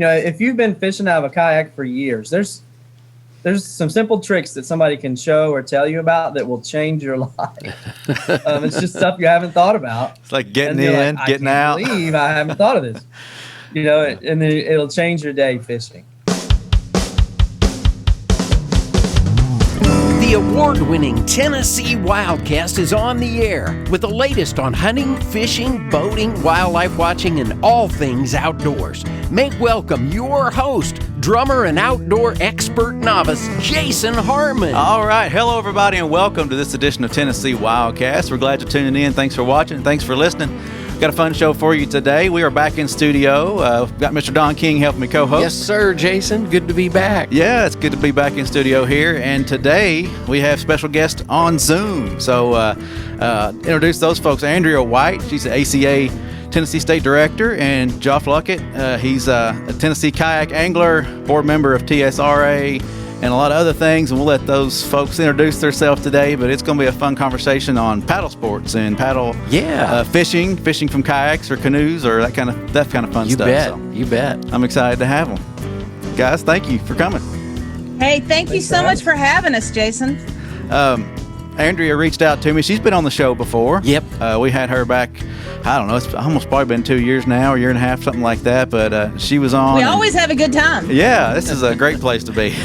if you've been fishing out of a kayak for years, there's some simple tricks that somebody can show or tell you about that will change your life. It's just stuff you haven't thought about. It's like getting in, getting out. I can't believe I haven't thought of this. And then it'll change your day fishing. The award-winning Tennessee WildCast is on the air with the latest on hunting, fishing, boating, wildlife watching, and all things outdoors. Make welcome your host, drummer and outdoor expert novice, Jason Harmon. All right. Hello, everybody, and welcome to this edition of Tennessee WildCast. We're glad you're tuning in. Thanks for watching. Thanks for listening. Got a fun show for you today. We are back in studio. We've got Mr. Don King helping me co-host. Yes, sir, Jason. Good to be back. Yeah, it's good to be back in studio here. And today we have special guests on Zoom. So introduce those folks. Andrea White, she's the ACA Tennessee State Director, and Geoff Luckett. He's a Tennessee kayak angler, board member of TSRA, and a lot of other things, and we'll let those folks introduce themselves today, but it's going to be a fun conversation on paddle sports and fishing from kayaks or canoes or that kind of fun stuff. You bet. I'm excited to have them. Guys, thank you for coming. Hey, thank you so much for having us, Jason. Andrea reached out to me. She's been on the show before. Yep. We had her back, I don't know, it's almost probably been 2 years now, a year and a half, something like that. But she was on. We always have a good time. Yeah, this is a great place to be.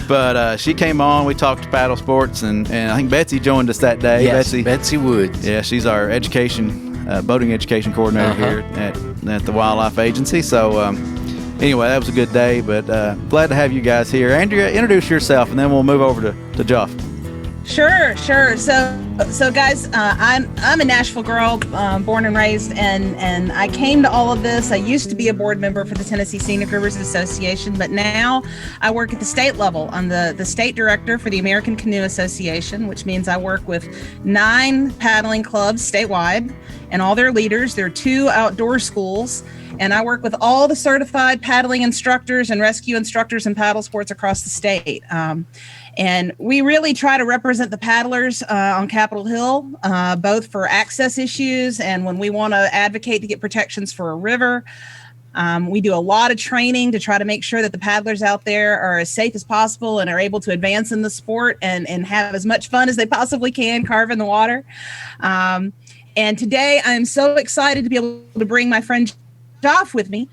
But she came on. We talked to Paddlesports, and I think Betsy joined us that day. Yes, Betsy Woods. Yeah, she's our boating education coordinator here at the Wildlife Agency. So anyway, that was a good day. But glad to have you guys here. Andrea, introduce yourself, and then we'll move over to Geoff. Sure. So guys, I'm a Nashville girl, born and raised, and I came to all of this. I used to be a board member for the Tennessee Scenic Rivers Association, but now I work at the state level. I'm the state director for the American Canoe Association, which means I work with 9 paddling clubs statewide and all their leaders. There are 2 outdoor schools, and I work with all the certified paddling instructors and rescue instructors in paddle sports across the state. And we really try to represent the paddlers on Capitol Hill, both for access issues and when we want to advocate to get protections for a river. We do a lot of training to try to make sure that the paddlers out there are as safe as possible and are able to advance in the sport and have as much fun as they possibly can carving the water. And today I'm so excited to be able to bring my friend Geoff with me.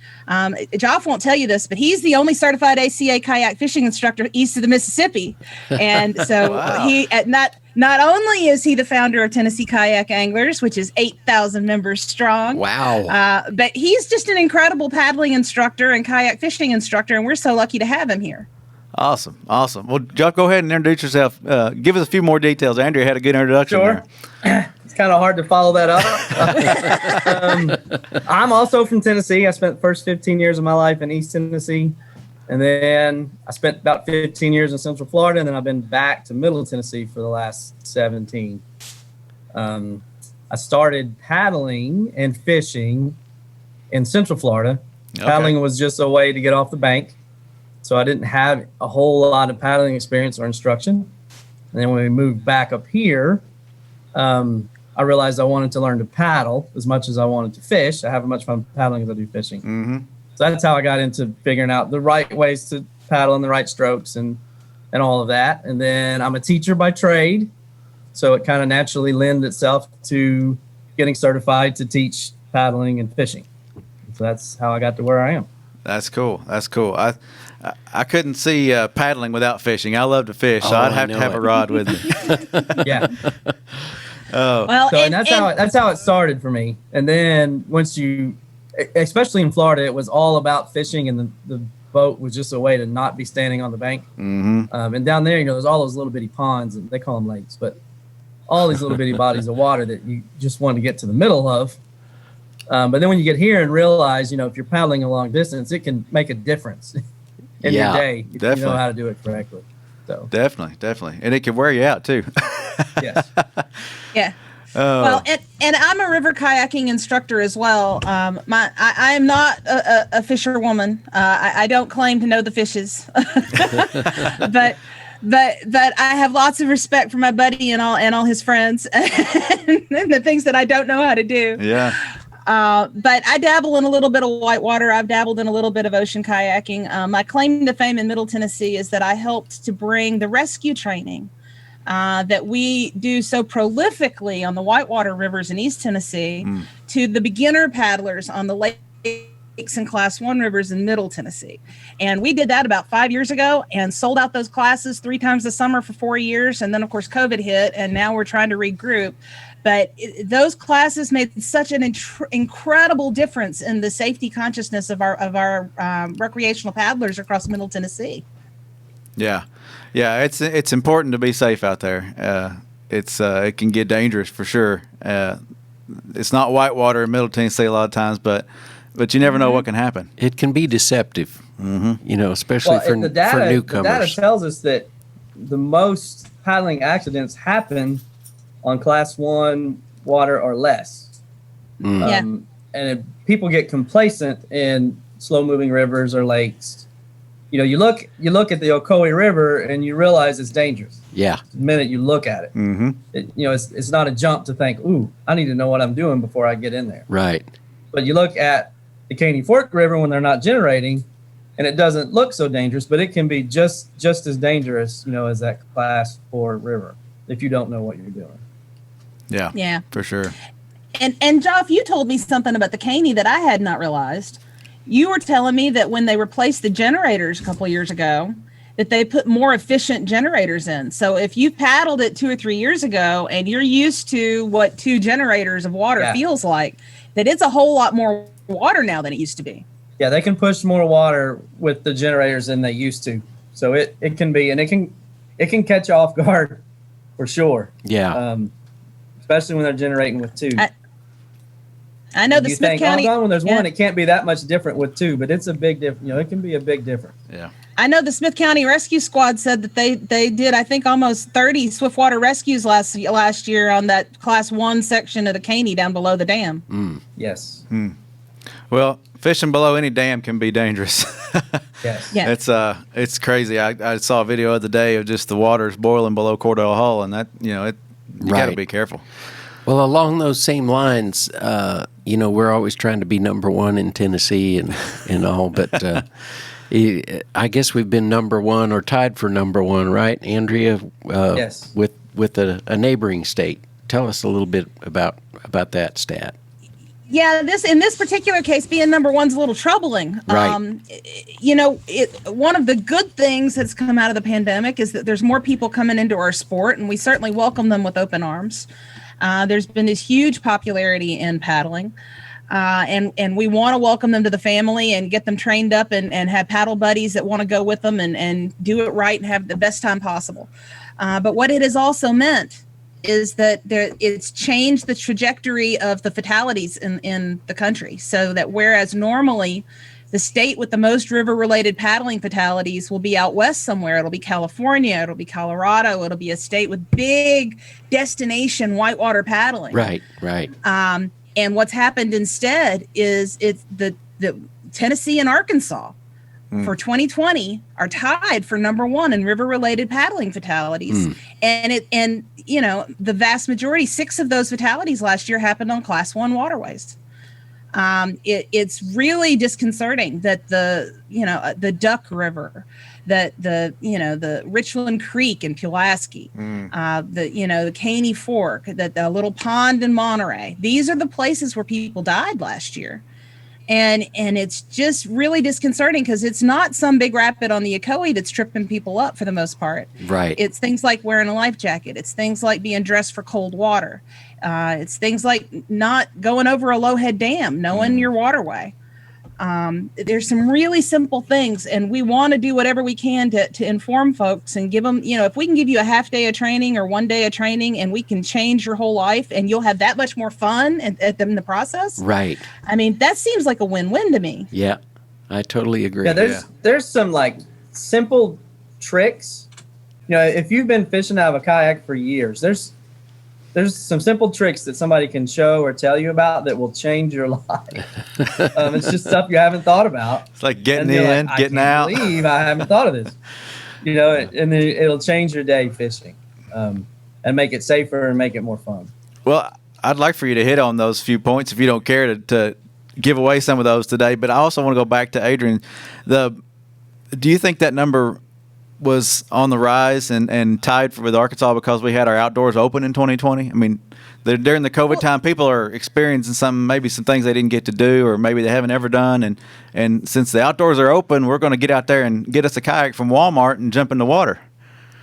Geoff won't tell you this, but he's the only certified ACA kayak fishing instructor east of the Mississippi. And so Wow. he not only is he the founder of Tennessee Kayak Anglers, which is 8,000 members strong. Wow. But he's just an incredible paddling instructor and kayak fishing instructor, and we're so lucky to have him here. Awesome. Well, Geoff, go ahead and introduce yourself. Give us a few more details. Andrea had a good introduction there. It's kind of hard to follow that up. I'm also from Tennessee. I spent the first 15 years of my life in East Tennessee. And then I spent about 15 years in Central Florida. And then I've been back to Middle Tennessee for the last 17. I started paddling and fishing in Central Florida. Okay. Paddling was just a way to get off the bank. So I didn't have a whole lot of paddling experience or instruction. And then when we moved back up here, I realized I wanted to learn to paddle as much as I wanted to fish. I have as much fun paddling as I do fishing. Mm-hmm. So that's how I got into figuring out the right ways to paddle and the right strokes and all of that. And then I'm a teacher by trade. So it kind of naturally lends itself to getting certified to teach paddling and fishing. So that's how I got to where I am. That's cool. I couldn't see paddling without fishing. I love to fish, so I'd have to have a rod with me. Yeah. Oh. Well, so that's how it started for me. And then once especially in Florida, it was all about fishing, and the boat was just a way to not be standing on the bank. Mm-hmm. And down there, there's all those little bitty ponds, and they call them lakes, but all these little bitty bodies of water that you just want to get to the middle of. But then when you get here and realize, if you're paddling a long distance, it can make a difference in your day if you know how to do it correctly. So definitely, and it can wear you out too. Yes. Yeah. Well, and I'm a river kayaking instructor as well. I am not a fisherwoman. I don't claim to know the fishes, but I have lots of respect for my buddy and all his friends and the things that I don't know how to do. Yeah. But I dabble in a little bit of whitewater. I've dabbled in a little bit of ocean kayaking. My claim to fame in Middle Tennessee is that I helped to bring the rescue training that we do so prolifically on the whitewater rivers in East Tennessee to the beginner paddlers on the lakes and Class 1 rivers in Middle Tennessee. And we did that about 5 years ago and sold out those classes 3 times a summer for 4 years. And then, of course, COVID hit, and now we're trying to regroup. But those classes made such an incredible difference in the safety consciousness of our recreational paddlers across Middle Tennessee. Yeah, it's important to be safe out there. It can get dangerous for sure. It's not whitewater in Middle Tennessee a lot of times, but you never know what can happen. It can be deceptive, especially for newcomers. The data tells us that the most paddling accidents happen on Class 1 water or less. And if people get complacent in slow-moving rivers or lakes, you look at the Ocoee River and you realize it's dangerous. Yeah. The minute you look at it, it's not a jump to think, "Ooh, I need to know what I'm doing before I get in there." Right. But you look at the Caney Fork River when they're not generating, and it doesn't look so dangerous, but it can be just as dangerous, as that Class 4 river if you don't know what you're doing. Yeah, for sure. And Geoff, you told me something about the Caney that I had not realized. You were telling me that when they replaced the generators a couple of years ago, that they put more efficient generators in. So if you paddled it 2 or 3 years ago and you're used to what 2 generators of water feels like, that it's a whole lot more water now than it used to be. Yeah, they can push more water with the generators than they used to. So it can be, and it can catch you off guard for sure. Yeah. Especially when they're generating with 2. I know the Smith County. When there's one, it can't be that much different with 2, but it's a big difference. It can be a big difference. Yeah. I know the Smith County Rescue Squad said that they did, I think, almost 30 swiftwater rescues last year on that Class 1 section of the Caney down below the dam. Yes. Well, fishing below any dam can be dangerous. Yes. Yeah. It's crazy. I saw a video of the day of just the water's boiling below Cordell Hull, and that you got to be careful. Well, along those same lines, we're always trying to be number 1 in Tennessee and all, but I guess we've been number 1 or tied for number 1, right, Andrea? Yes. With a neighboring state. Tell us a little bit about that stat. Yeah, in this particular case, being number 1's a little troubling. Right. One of the good things that's come out of the pandemic is that there's more people coming into our sport, and we certainly welcome them with open arms. There's been this huge popularity in paddling, and we want to welcome them to the family and get them trained up and have paddle buddies that want to go with them and do it right and have the best time possible. But what it has also meant is that it's changed the trajectory of the fatalities in the country, so that whereas normally the state with the most river-related paddling fatalities will be out west somewhere. It'll be California. It'll be Colorado. It'll be a state with big destination whitewater paddling. Right. And what's happened instead is it's the Tennessee and Arkansas for 2020 are tied for number 1 in river-related paddling fatalities. And the vast majority, 6 of those fatalities last year happened on Class 1 waterways. It's really disconcerting that the Duck River, that the Richland Creek in Pulaski, the Caney Fork, that the little pond in Monterey. These are the places where people died last year. And it's just really disconcerting because it's not some big rapid on the Ocoee that's tripping people up for the most part. Right. It's things like wearing a life jacket. It's things like being dressed for cold water. It's things like not going over a low head dam, knowing your waterway. There's some really simple things, and we want to do whatever we can to inform folks and give them, if we can give you a half day of training or 1 day of training and we can change your whole life and you'll have that much more fun in the process. Right. I mean, that seems like a win-win to me. Yeah, I totally agree. Yeah, there's some simple tricks. If you've been fishing out of a kayak for years, there's some simple tricks that somebody can show or tell you about that will change your life. It's just stuff you haven't thought about. It's like getting in, getting out. I can't believe I haven't thought of this. And then it'll change your day fishing, and make it safer and make it more fun. Well, I'd like for you to hit on those few points if you don't care to give away some of those today. But I also want to go back to Adrian. Do you think that number was on the rise and tied with Arkansas because we had our outdoors open in 2020? I mean, during the COVID time, people are experiencing maybe some things they didn't get to do, or maybe they haven't ever done. And since the outdoors are open, we're going to get out there and get us a kayak from Walmart and jump in the water.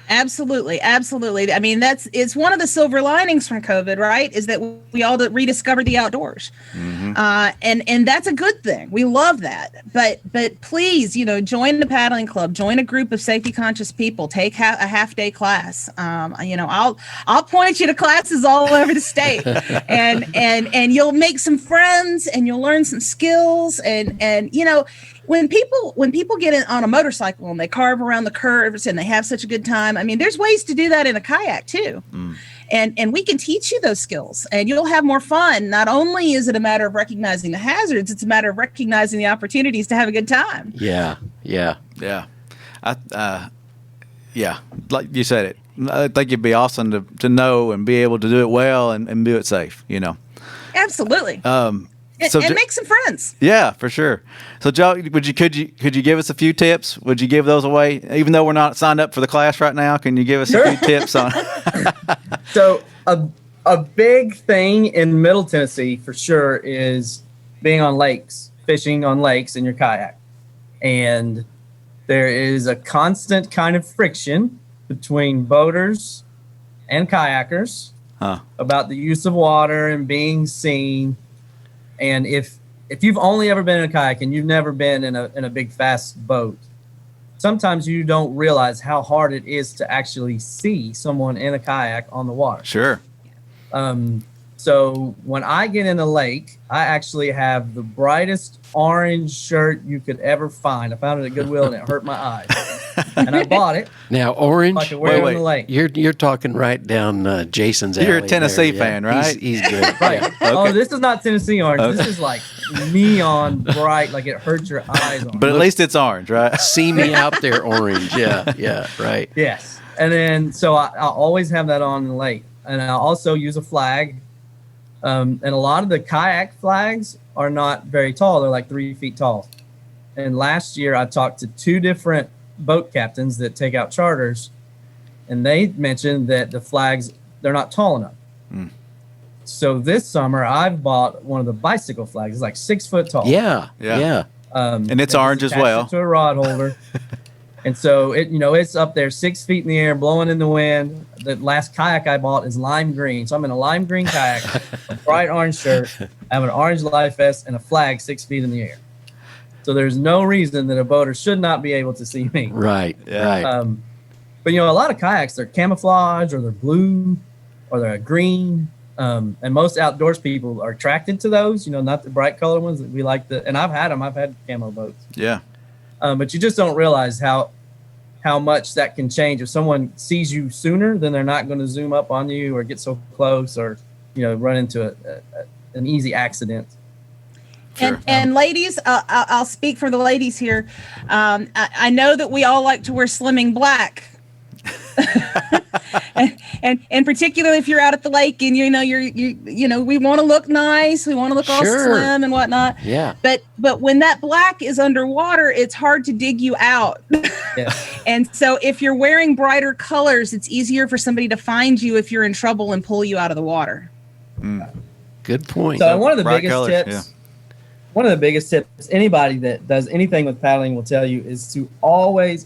Absolutely. I mean, it's one of the silver linings from COVID, right? Is that we all rediscovered the outdoors, and that's a good thing. We love that. But please, join the paddling club, join a group of safety conscious people, take a half day class. I'll point you to classes all over the state, and you'll make some friends and you'll learn some skills, and when people get in on a motorcycle and they carve around the curves and they have such a good time, I mean, there's ways to do that in a kayak too. And we can teach you those skills and you'll have more fun. Not only is it a matter of recognizing the hazards, it's a matter of recognizing the opportunities to have a good time. Yeah. Like you said it. I think it'd be awesome to know and be able to do it well and do it safe, Absolutely. And make some friends. Yeah, for sure. So, Joe, could you give us a few tips? Would you give those away, even though we're not signed up for the class right now? Can you give us a few tips on? So, a big thing in Middle Tennessee for sure is being on lakes, fishing on lakes in your kayak, and there is a constant kind of friction between boaters and kayakers about the use of water and being seen. And if you've only ever been in a kayak and you've never been in a big fast boat, sometimes you don't realize how hard it is to actually see someone in a kayak on the water. Sure. So when I get in a lake, I actually have the brightest orange shirt you could ever find. I found it at Goodwill and it hurt my eyes. And I bought it. Now, orange. So I could wear it on the lake. You're talking right down Jason's alley. You're a Tennessee there, fan, right? He's good. Right. Okay. Oh, this is not Tennessee orange. This is like neon bright, like it hurts your eyes on. But at least it's orange, right? See me out there, orange. Yeah, right. Yes. And then, so I always have that on the lake. And I also use a flag. And a lot of the kayak flags are not very tall. They're like 3 feet tall. And last year I talked to 2 different boat captains that take out charters, and they mentioned that the flags, they're not tall enough. So this summer I've bought one of the bicycle flags. It's like 6 foot tall. Yeah. And it's orange as well. To a rod holder. And so it's up there 6 feet in the air, blowing in the wind. The last kayak I bought is lime green. So I'm in a lime green kayak, a bright orange shirt, I have an orange life vest, and a flag 6 feet in the air. So there's no reason that a boater should not be able to see me. Right. But a lot of kayaks, they're camouflage, or they're blue, or they're green. And most outdoors people are attracted to those, not the bright color ones that we like. And I've had them. I've had camo boats. Yeah. But you just don't realize how much that can change. If someone sees you sooner, then they're not going to zoom up on you or get so close, or run into an easy accident. Sure. And ladies, I'll speak for the ladies here. I know that we all like to wear slimming black. and particularly if you're out at the lake and we want to look nice, we want to look all slim and whatnot. Yeah. But when that black is underwater, it's hard to dig you out. Yeah. And so if you're wearing brighter colors, it's easier for somebody to find you if you're in trouble and pull you out of the water. Good point. So one of the Bright biggest colors, tips. yeah. One of the biggest tips anybody that does anything with paddling will tell you is to always,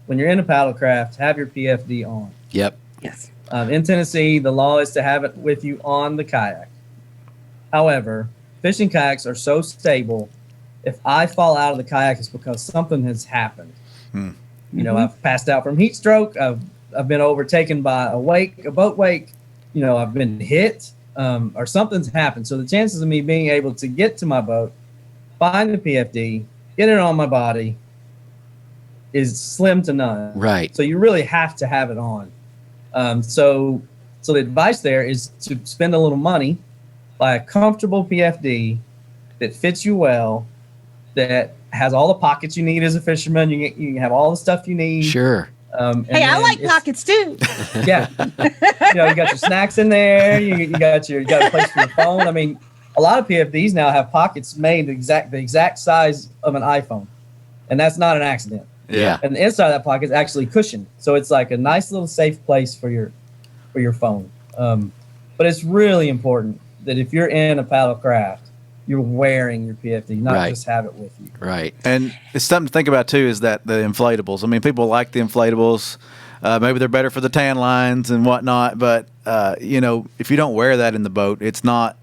when you're in a paddlecraft, have your PFD on. Yep. Yes. In Tennessee, the law is to have it with you on the kayak. However, fishing kayaks are so stable. If I fall out of the kayak, it's because something has happened. I've passed out from heat stroke. I've been overtaken by a boat wake. I've been hit. Or something's happened. So the chances of me being able to get to my boat, find the PFD, get it on my body is slim to none. Right. So you really have to have it on. So the advice there is to spend a little money, buy a comfortable PFD that fits you well, that has all the pockets you need as a fisherman. You can have all the stuff you need. Sure. And Hey, I then like pockets too. Yeah, you got your snacks in there. You got a place for your phone. I mean, a lot of PFDs now have pockets made the exact size of an iPhone, and that's not an accident. Yeah. And the inside of that pocket is actually cushioned, so it's like a nice little safe place for your phone. But it's really important that if you're in a paddlecraft, you're wearing your PFD, not just have it with you. Right. And it's something to think about too, is that the inflatables. I mean, people like the inflatables. Maybe they're better for the tan lines and whatnot, but if you don't wear that in the boat, it's not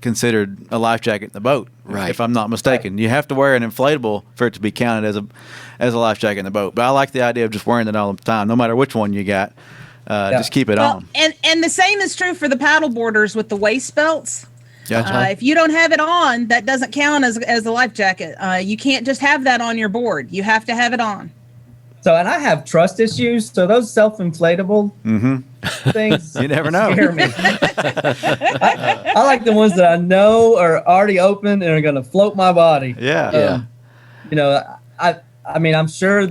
considered a life jacket in the boat. Right. If I'm not mistaken, you have to wear an inflatable for it to be counted as a life jacket in the boat. But I like the idea of just wearing it all the time, no matter which one you got. Just keep it on. And the same is true for the paddle boarders with the waist belts. Gotcha. If you don't have it on, that doesn't count as a life jacket. You can't just have that on your board. You have to have it on. So, and I have trust issues. So those self-inflatable things, You never know. scare me. I like the ones that I know are already open and are going to float my body. Yeah. I mean, I'm sure,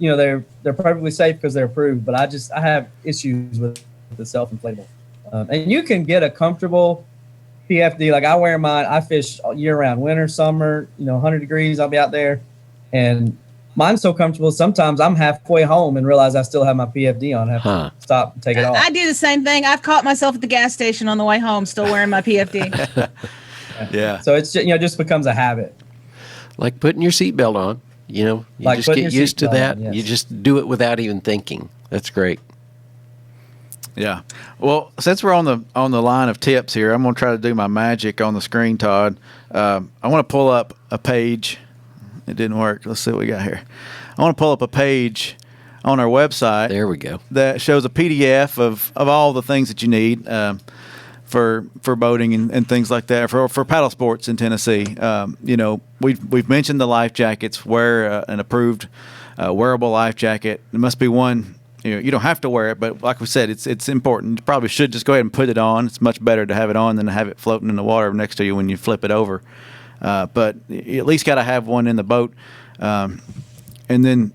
they're perfectly safe because they're approved, but I have issues with the self-inflatable. And you can get a comfortable PFD. Like I wear mine. I fish year round, winter, summer, 100 degrees. I'll be out there, and mine's so comfortable. Sometimes I'm halfway home and realize I still have my PFD on. I have to stop and take it off. I do the same thing. I've caught myself at the gas station on the way home, still wearing my PFD. Yeah. So it's just becomes a habit. Like putting your seatbelt on. You Like just putting get your used to seatbelt that. on, yes. You just do it without even thinking. That's great. Yeah. Well, since we're on the line of tips here, I'm going to try to do my magic on the screen, Todd. I want to pull up a page. It didn't work. Let's see what we got here. I want to pull up a page on our website. There we go. That shows a PDF of all the things that you need for boating and things like that, for paddle sports in Tennessee. We've mentioned the life jackets. Wear an approved wearable life jacket. It must be one. You don't have to wear it, but like we said, it's important. You probably should just go ahead and put it on. It's much better to have it on than to have it floating in the water next to you when you flip it over. But you at least got to have one in the boat. And then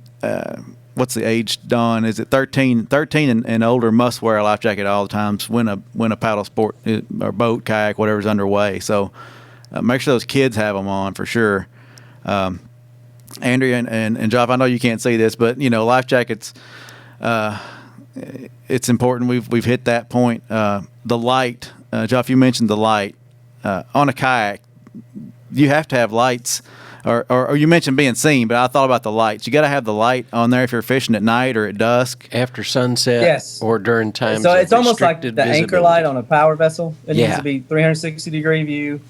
what's the age, Don? Is it 13? 13 and older must wear a life jacket all the times when a paddle sport or boat, kayak, whatever's underway. So make sure those kids have them on for sure. Andrea and Geoff, I know you can't see this, but life jackets. It's important. We've hit that point. The light, Geoff, you mentioned the light on a kayak. You have to have lights, or you mentioned being seen, but I thought about the lights. You got to have the light on there if you're fishing at night or at dusk, After sunset, Yes. or during times. So of it's almost like the restricted anchor visibility. light on a power vessel. It needs Yeah. to be 360-degree view.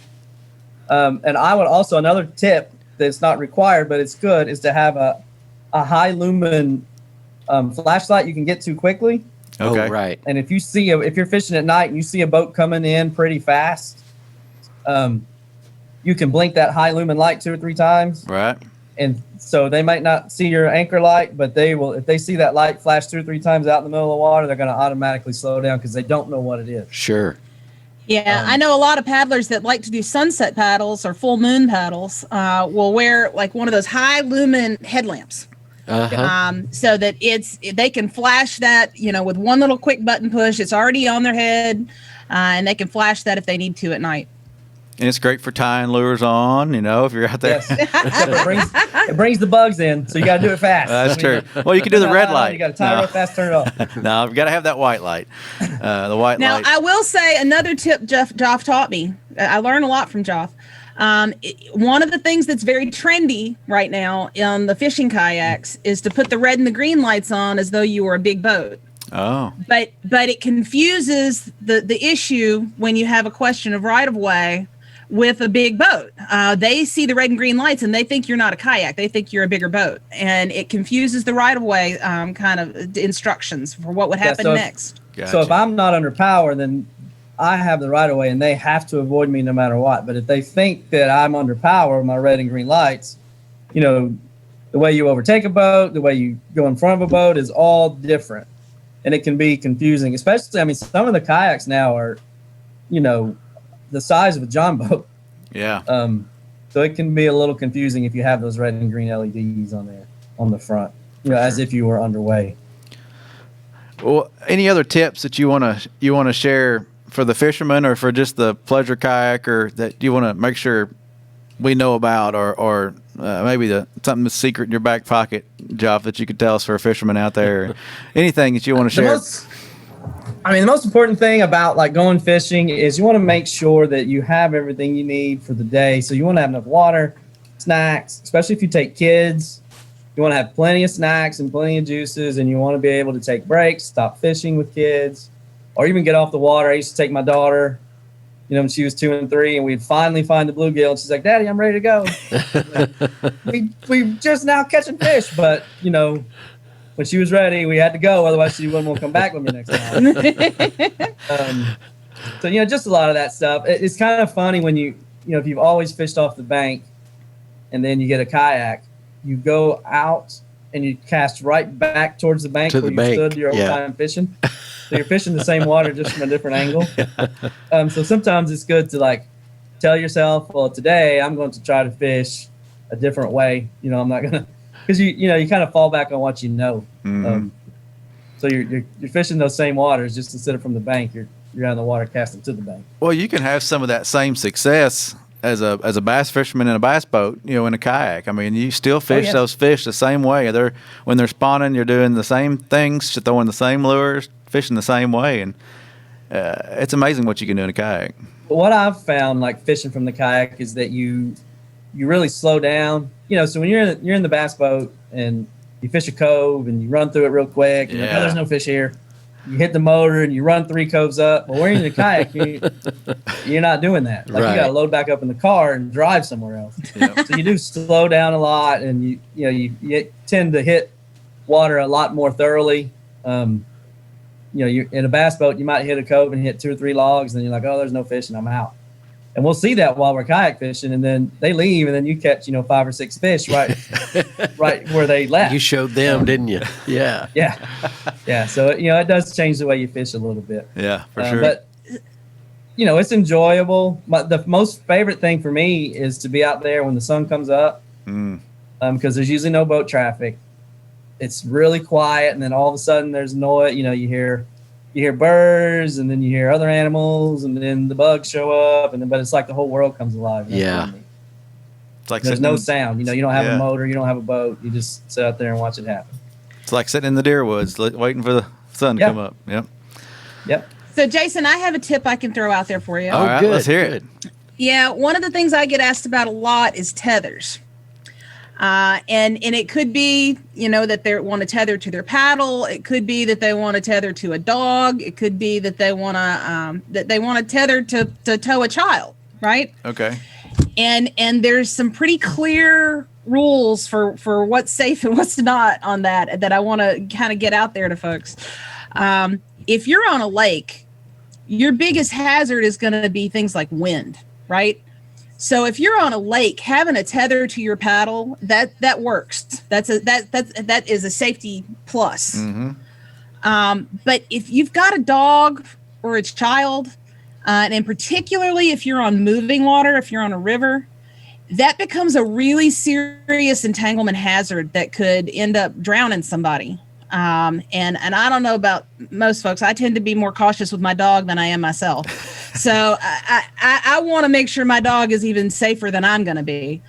And I would also, another tip that's not required, but it's good, is to have a high lumen flashlight you can get to quickly. Okay. Oh, right. And if you're fishing at night and you see a boat coming in pretty fast, you can blink that high lumen light 2 or 3 times. right? And so they might not see your anchor light, but they will. If they see that light flash 2 or 3 times out in the middle of the water, they're going to automatically slow down because they don't know what it is. Sure. Yeah, I know a lot of paddlers that like to do sunset paddles or full moon paddles will wear like one of those high lumen headlamps. So that they can flash that, with one little quick button push. It's already on their head, and they can flash that if they need to at night. And it's great for tying lures on. If you're out there. Yes. it brings the bugs in, so you got to do it fast. That's true. Well, you can do the red light. You got to tie it real fast, turn it off. No, you've got to have that white light. The white Now, light. I will say another tip Geoff taught me. I learned a lot from Geoff. One of the things that's very trendy right now on the fishing kayaks is to put the red and the green lights on as though you were a big boat. Oh. But it confuses the issue when you have a question of right of way with a big boat. They see the red and green lights and they think you're not a kayak. They think you're a bigger boat, and it confuses the right of way kind of instructions for what would happen next. Gotcha. So if I'm not under power, then I have the right of way and they have to avoid me no matter what. But if they think that I'm under power with my red and green lights, the way you overtake a boat, the way you go in front of a boat is all different. And it can be confusing, especially, some of the kayaks now are, the size of a John boat. Yeah. So it can be a little confusing if you have those red and green LEDs on there on the front, as if you were underway. Well, any other tips that you want to share for the fishermen or for just the pleasure kayaker that you want to make sure we know about, or maybe something that's secret in your back pocket, Geoff, that you could tell us for a fisherman out there? Anything that you want to share? The most important thing about like going fishing is you want to make sure that you have everything you need for the day. So you want to have enough water, snacks, especially if you take kids. You want to have plenty of snacks and plenty of juices, and you want to be able to take breaks, stop fishing with kids, or even get off the water. I used to take my daughter, when she was 2 and 3, and we'd finally find the bluegill, and she's like, "Daddy, I'm ready to go." we just now catching fish, but when she was ready, we had to go. Otherwise, she wouldn't want to come back with me next time. So just a lot of that stuff. It's kind of funny when if you've always fished off the bank, and then you get a kayak, you go out and you cast right back towards the bank where you stood your whole time fishing. So you're fishing the same water just from a different angle. So sometimes it's good to like tell yourself, well, today I'm going to try to fish a different way. I'm not going to, because you kind of fall back on what you know. Mm-hmm. So you're fishing those same waters, just instead of from the bank, you're out in the water casting to the bank. Well, you can have some of that same success as a bass fisherman in a bass boat, in a kayak. You still fish those fish the same way. When they're spawning, you're doing the same things, throwing the same lures, fishing the same way, and it's amazing what you can do in a kayak. What I've found, like fishing from the kayak, is that you really slow down. So when you're in the bass boat and you fish a cove and you run through it real quick, and you're like, there's no fish here. You hit the motor and you run 3 coves up. Well, when you're in a kayak, you're not doing that. Like you got to load back up in the car and drive somewhere else. Yep. So you do slow down a lot, and you tend to hit water a lot more thoroughly. You're in a bass boat, you might hit a cove and hit 2 or 3 logs, and then you're like, oh, there's no fish, and I'm out. And we'll see that while we're kayak fishing, and then they leave, and then you catch 5 or 6 fish right where they left. You showed them, didn't you? Yeah. Yeah. So it does change the way you fish a little bit. Yeah, for sure. But it's enjoyable. The most favorite thing for me is to be out there when the sun comes up, because there's usually no boat traffic. It's really quiet, and then all of a sudden there's noise. You hear birds, and then you hear other animals, and then the bugs show up, but it's like the whole world comes alive. Yeah. It's like there's no sound. You don't have a motor, you don't have a boat. You just sit out there and watch it happen. It's like sitting in the deer woods, waiting for the sun to come up. Yep. So, Jason, I have a tip I can throw out there for you. All right, let's hear it. Yeah, one of the things I get asked about a lot is tethers. And it could be, that they want to tether to their paddle. It could be that they want to tether to a dog. It could be that they want to tether to tow a child, right? Okay. And there's some pretty clear rules for what's safe and what's not on that I want to kind of get out there to folks. If you're on a lake, your biggest hazard is going to be things like wind, right? So if you're on a lake, having a tether to your paddle, that works. That is a safety plus. Mm-hmm. But if you've got a dog or a child, and particularly if you're on moving water, if you're on a river, that becomes a really serious entanglement hazard that could end up drowning somebody. And I don't know about most folks. I tend to be more cautious with my dog than I am myself. So I want to make sure my dog is even safer than I'm going to be.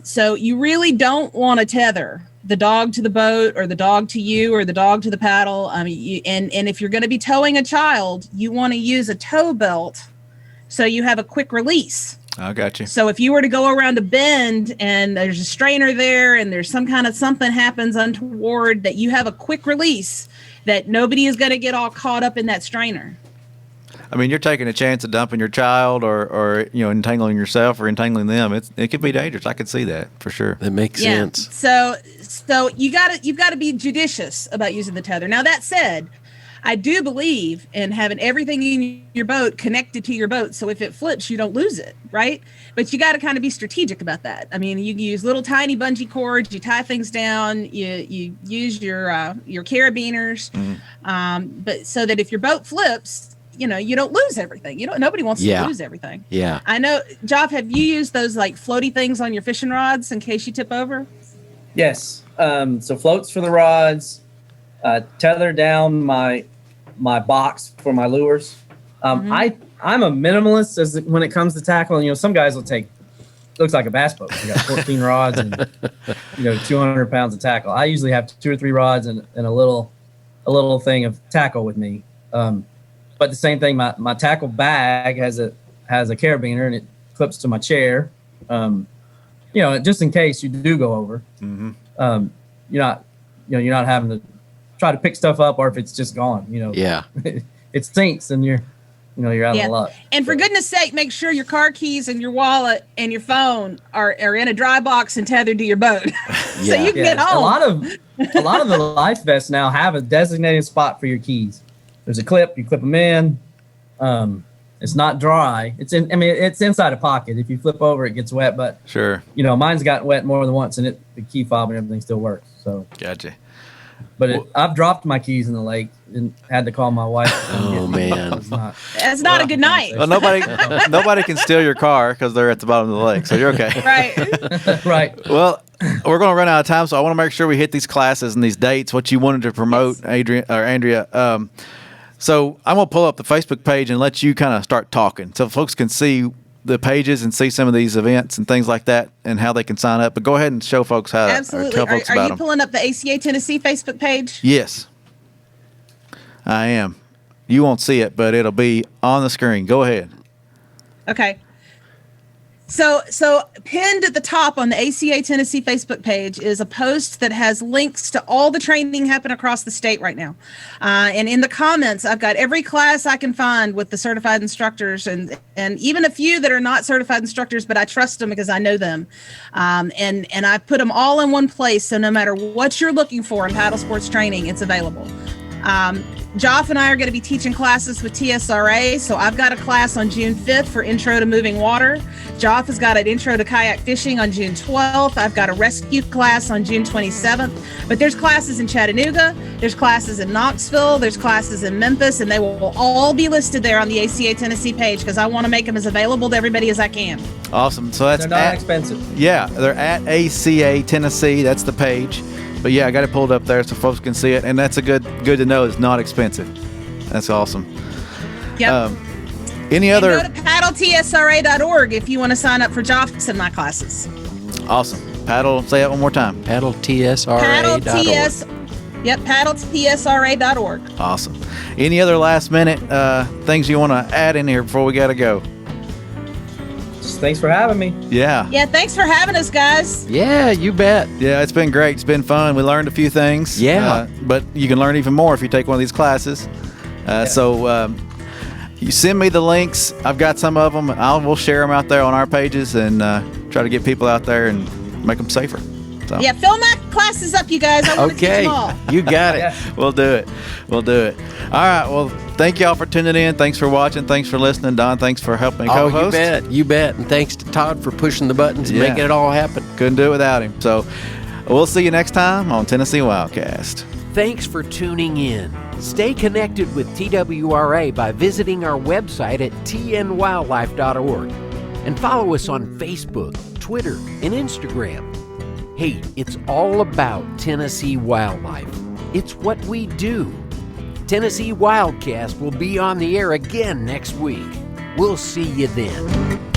So you really don't want to tether the dog to the boat, or the dog to you, or the dog to the paddle. And if you're going to be towing a child, you want to use a tow belt so you have a quick release. I got you. So if you were to go around a bend and there's a strainer there, and there's something happens untoward, that you have a quick release, that nobody is going to get all caught up in that strainer. You're taking a chance of dumping your child, or entangling yourself or entangling them. It could be dangerous. I could see that for sure. That makes sense. So you've got to be judicious about using the tether. Now, that said, I do believe in having everything in your boat connected to your boat, so if it flips, you don't lose it, right? But you got to kind of be strategic about that. You use little tiny bungee cords, you tie things down, you use your carabiners, but so that if your boat flips, you don't lose everything. Nobody wants to lose everything. Yeah. I know, Geoff, have you used those like floaty things on your fishing rods in case you tip over? Yes. So floats for the rods. tether down my box for my lures. I'm a minimalist when it comes to tackle. Some guys will take, looks like a bass boat. You got 14 rods and 200 pounds of tackle. I usually have 2 or 3 rods and a little thing of tackle with me. But the same thing, my tackle bag has a carabiner and it clips to my chair. Just in case you do go over. You're not having to try to pick stuff up, or if it's just gone. Yeah. It sinks and you're out of luck. And for goodness sake, make sure your car keys and your wallet and your phone are in a dry box and tethered to your boat, so you can get home. A lot of the life vests now have a designated spot for your keys. There's a clip, you clip them in. It's not dry. It's inside a pocket. If you flip over, it gets wet. But sure, mine's gotten wet more than once, and the key fob and everything still works. So gotcha. But I've dropped my keys in the lake and had to call my wife. Oh man, that's not a good night. Well, nobody can steal your car because they're at the bottom of the lake, so you're okay. Right. Right. Well, we're going to run out of time, so I want to make sure we hit these classes and these dates. What you wanted to promote, yes. Andrea. So I'm going to pull up the Facebook page and let you kind of start talking, so folks can see the pages and see some of these events and things like that and how they can sign up. But go ahead and show folks how Absolutely. to tell folks about them. Are you pulling up the ACA Tennessee Facebook page? Yes, I am. You won't see it, but it'll be on the screen. Go ahead. Okay. So pinned at the top on the ACA Tennessee Facebook page is a post that has links to all the training happening across the state right now. And in the comments, I've got every class I can find with the certified instructors and even a few that are not certified instructors, but I trust them because I know them. And I put them all in one place. So no matter what you're looking for in paddle sports training, it's available. Geoff and I are going to be teaching classes with TSRA. So I've got a class on June 5th for Intro to Moving Water. Geoff has got an Intro to Kayak Fishing on June 12th. I've got a rescue class on June 27th. But there's classes in Chattanooga. There's classes in Knoxville. There's classes in Memphis. And they will all be listed there on the ACA Tennessee page because I want to make them as available to everybody as I can. Awesome. So that's they're not expensive. Yeah, they're at ACA Tennessee. That's the page. But yeah, I got it pulled up there so folks can see it, and that's good to know. It's not expensive. That's awesome. Yep. Any other? Go to paddletsra.org if you want to sign up for Geoff's and my classes. Awesome. Say that one more time. paddletsra.org. paddletsra.org. Awesome. Any other last minute things you want to add in here before we got to go? Thanks for having me. Yeah. Yeah, thanks for having us, guys. Yeah, you bet. Yeah, it's been great. It's been fun. We learned a few things. Yeah. But you can learn even more if you take one of these classes. So you send me the links. I've got some of them. We'll share them out there on our pages and try to get people out there and make them safer. So. Yeah, fill my classes up, you guys. I want to teach them all. You got it. Yeah. We'll do it. All right. Well, thank y'all for tuning in. Thanks for watching. Thanks for listening. Don, thanks for helping co-host. You bet. And thanks to Todd for pushing the buttons and making it all happen. Couldn't do it without him. So we'll see you next time on Tennessee WildCast. Thanks for tuning in. Stay connected with TWRA by visiting our website at tnwildlife.org and follow us on Facebook, Twitter, and Instagram. Hey, it's all about Tennessee wildlife. It's what we do. Tennessee WildCast will be on the air again next week. We'll see you then.